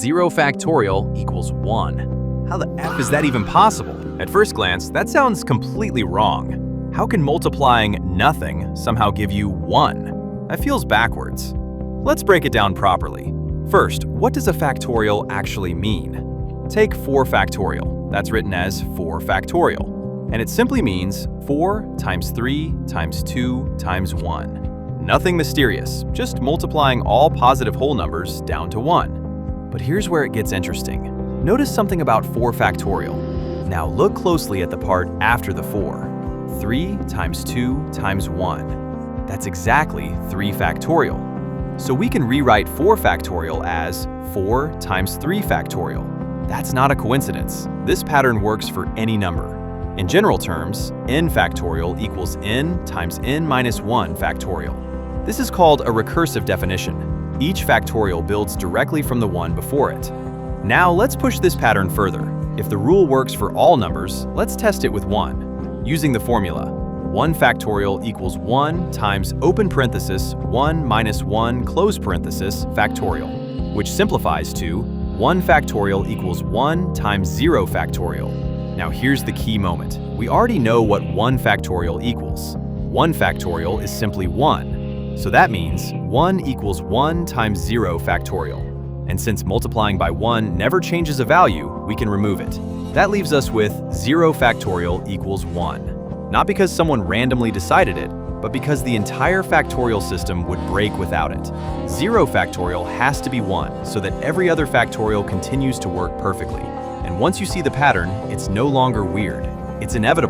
0 factorial equals 1. How the F is that even possible? At first glance, that sounds completely wrong. How can multiplying nothing somehow give you 1? That feels backwards. Let's break it down properly. First, what does a factorial actually mean? Take 4 factorial. That's written as 4 factorial. And it simply means 4 times 3 times 2 times 1. Nothing mysterious, just multiplying all positive whole numbers down to 1. But here's where it gets interesting. Notice something about 4 factorial. Now look closely at the part after the 4. 3 times 2 times 1. That's exactly 3 factorial. So we can rewrite 4 factorial as 4 times 3 factorial. That's not a coincidence. This pattern works for any number. In general terms, n factorial equals n times n minus 1 factorial. This is called a recursive definition. Each factorial builds directly from the one before it. Now let's push this pattern further. If the rule works for all numbers, let's test it with 1. Using the formula, 1 factorial equals 1 times open parenthesis 1 minus 1 close parenthesis factorial, which simplifies to 1 factorial equals 1 times 0 factorial. Now here's the key moment. We already know what 1 factorial equals. 1 factorial is simply 1. So that means 1 equals 1 times 0 factorial. And since multiplying by 1 never changes a value, we can remove it. That leaves us with 0 factorial equals 1. Not because someone randomly decided it, but because the entire factorial system would break without it. 0 factorial has to be 1 so that every other factorial continues to work perfectly. And once you see the pattern, it's no longer weird. It's inevitable.